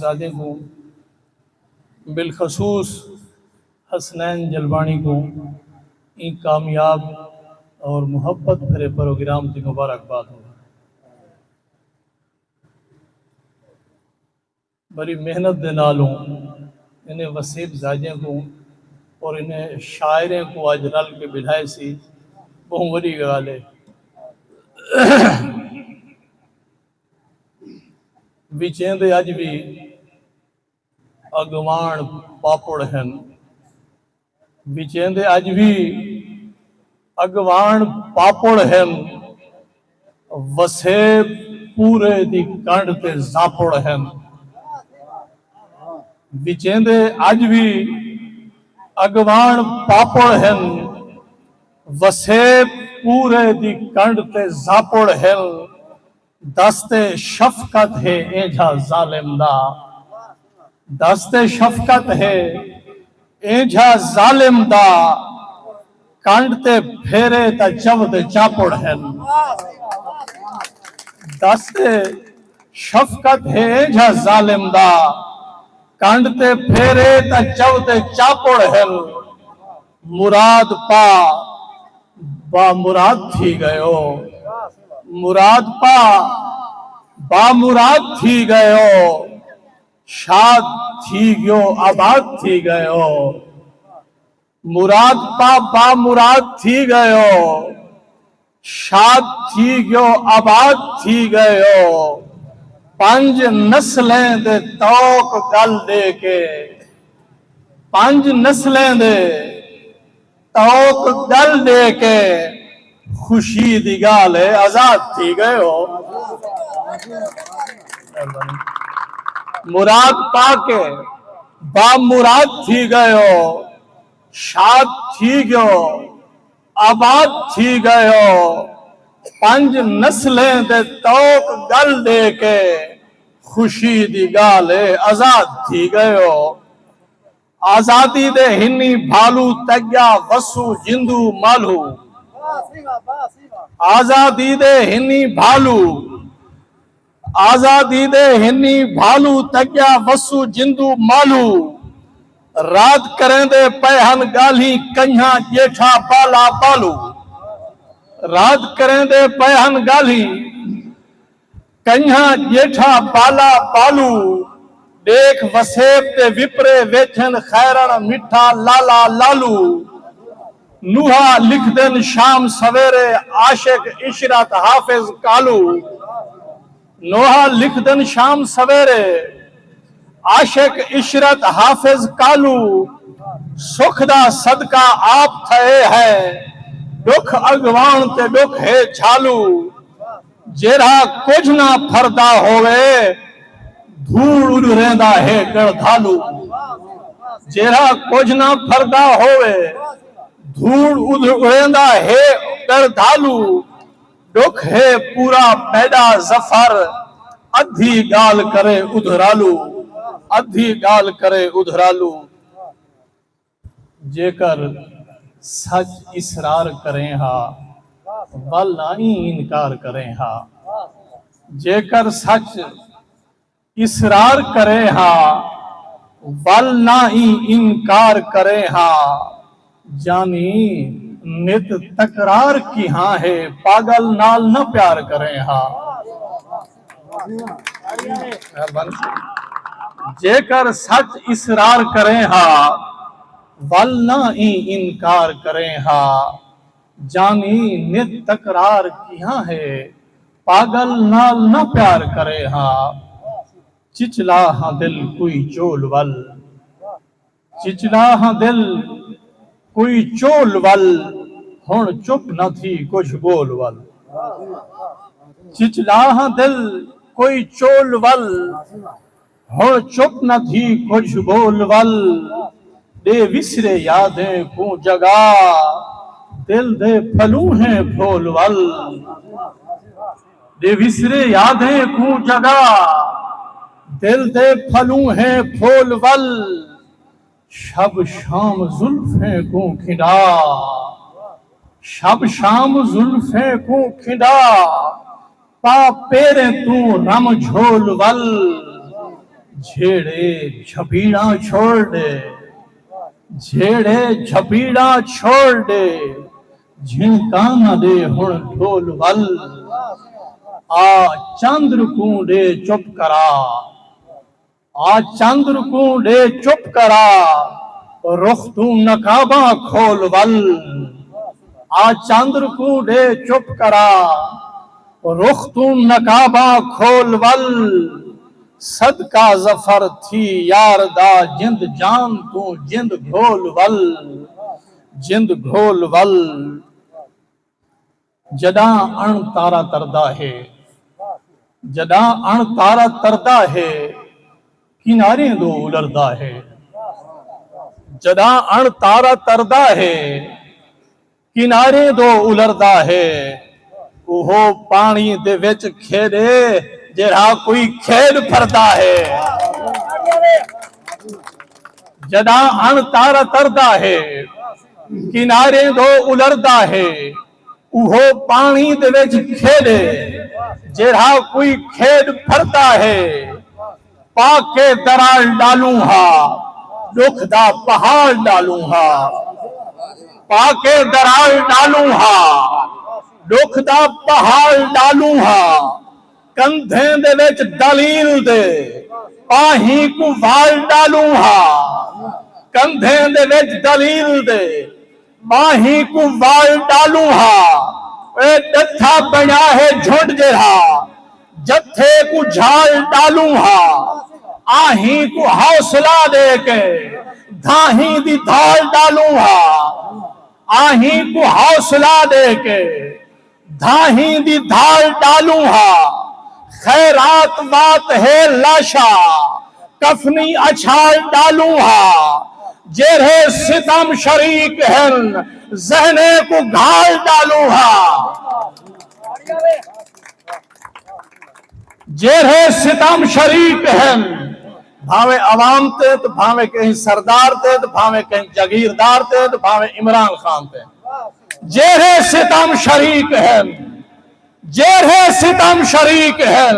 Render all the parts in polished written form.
زادے کو بالخصوص حسنین جلوانی کو این کامیاب اور محبت بھرے پروگرام کی مبارکباد ہو. بڑی محنت دے نالوں انہیں وسیب زاجیں کو اور انہیں شاعریں کو آج رل کے بلھائے سی بہت بڑی گال ہے. وچیں دے اج بھی اگوان پاپڑ ہیں، وچیں دے اج بھی اگوان پاپڑ ہیں، وسیب پورے دی کنڈ تے زاپڑ ہیں. وچیں دے اج بھی اگوان پاپڑ ہیں، وسیب پورے دی کنڈ تے زاپڑ ہیں. دست شفقت ہے اینجھا ظالم دا، دست شفقت ہے اینجھا ظالم دا، کنڈ تے پھیرے تا چود چاپڑ ہیں. دست شفقت ہے اینجھا ظالم دا، کنڈ تے پھیرے تا چود چاپڑ ہیں. مراد پا با مراد تھی گئے، مراد پا با مراد تھی گئے، شاد تھی گیو آباد تھی گئے. مراد پا با مراد تھی گئے، شاد تھی گیو آباد تھی گئے. پانچ نسلیں دے توق گل دے کے، پانچ نسلیں دے توق گل دے کے، خوشی دی گال ہے آزاد تھی گئے ہو. مراد پا کے با مراد تھی گئے ہو، شاد تھی گئے آباد تھی گئے ہو. پانچ نسلیں دے توق گل دے کے، خوشی دی گال ہے آزاد تھی گئے ہو. آزادی دے ہنی بھالو تگیا وسو جندو مالو، آزادی دے ہنی بھالو، آزادی دے ہنی بھالو تگیا وسو جندو مالو. رات کریں دے پہن گالی کنہا جیٹھا بالا بالو، رات کریں دے پہن گالی کنہا جیٹھا بالا بالو. دیکھ وسیب تے وپرے ویچن خیرن مٹھا لالا لالو. نوحہ لکھ دن شام سویرے عاشق عشرت حافظ کالو، نوحہ لکھ دن شام سویرے عاشق عشرت حافظ کالو. سکھ دا صدقہ آپ تھے ہے، دکھ اگوان تے دکھ ہے چھالو. جیرا کچھ نہ پھردا ہوئے دھوڑ اڑ رہندا ہے گردھالو. جیرا کچھ نہ پھردا ہوئے دھوڑ اڑیندا ہے گردھالو. دکھ ہے پورا پیدا ظفر، ادھی گال کرے ادھرالو، ادھی گال کرے ادھرالو. جے کر سچ اصرار کریں ہا ول نہ ہی انکار کریں ہا. جے کر سچ اصرار کریں ہا ول نہ ہی انکار کریں ہا. جانی نت تکرار کی ہاں ہے پاگل نال نہ پیار کریں ہا. جے کر سچ اصرار کریں ہا ول نہ ہی انکار کریں ہا. جانی نت تکرار کی ہاں ہے پاگل نال نہ پیار کریں ہا. چچلا ہاں دل کوئی چول ول، چچلا ہاں دل کوئی چول ول، ہن چپ نہ تھی کچھ بول ول. چچلا ہاں دل کوئی چول ول، ہن چپ نہ تھی کچھ بول ول. دے وسرے یادیں کو جگا، دل دے پھلوں ہیں پھول ول. دے وسرے یادیں کو جگا، دل دے پھلوں ہیں پھول ول. شب شام زلفیں کو کھنڈا، شب شام زلفیں کو کھنڈا. پا پیریں تو رم جھول ول. جھیڑے جھپیڑا چھوڑ دے جھیڑے جھپیڑا چھوڑ دے جھنکا نہ دے ہن ڈھول ول آ چندر کو دے چپ کرا آ چندر کو دے چپ کرا رخ تو نقابہ کھول ول آ چندر کو دے چپ کرا رخ تو نقابہ کھول ول صدقہ ظفر تھی یار دا جند جان تو جند گھول ول جند گھول ول جداں اڻ تارا تردا ہے جداں اڻ تارا تردا ہے کنارے دو الردا ہے جداں اڻ تارا تردا ہے کنارے دو الردا ہے اوہو پانی دے وچ کھیڑے جڑا کوئی کھیڑ پھردا ہے جداں اڻ تارا تردا ہے کنارے دو الردا ہے اوہو پانی دے وچ کھیڑے جڑا کوئی کھیڑ پھردا ہے پاکے درال ڈالوں ہا دکھ دا پہاڑ ڈالوں ہا پاکے درال ڈالوں ہا دکھ دا پہاڑ ڈالوں ہا کندھیں دے وچ دلیل دے پاہی کو وال ڈالوں ہا کندھیں دے وچ دلیل دے پاہی کو وال ڈالوں ہا اے ڈٹھا بنیا ہے جھنڈ جڑا جتھے کو جھال ڈالوں ہا آہی کو حوصلہ دے کے دھاہی دی دھال ڈالوں ہا آہی کو حوصلہ دے کے دھاہی دی دھال ڈالوں ہا خیرات بات ہے لاشا کفنی اچھال ڈالوں ہا جرے ستم شریک ہیں ذہنے کو گھال ڈالوں ہا جرے ستم شریک ہیں بھاوے عوام تے تو بھاوے کہیں سردار تے تو بھاوے کہیں جگیردار تے تو بھاوے عمران خان تے جرے ستم شریک ہیں جرے ستم شریک ہیں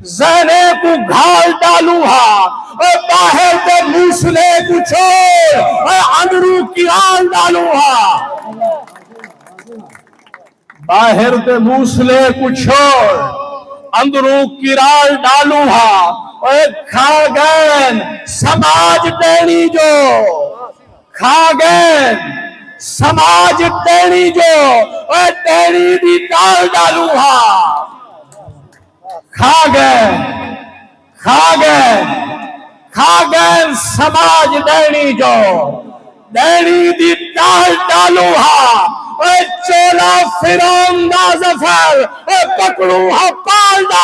ذہنے کو گھال ڈالوں ہا اے باہر دے موسلے کو چھوڑ اے اندرو کی آل ڈالوں ہا باہر دے موسلے کو چھوڑ اندرو کی رال ڈالوں ہا اے کھا گئن سماج ٹینی جو کھا گئن سماج ٹینی جو اے ٹینی دی ڈال ڈالوں ہا کھا گئن سماج ڈینی جو ڈینی دی ڈال ڈالوں ہا اے چولا فرعون دا ظفر اے پکڑوں ہا پال ڈالوں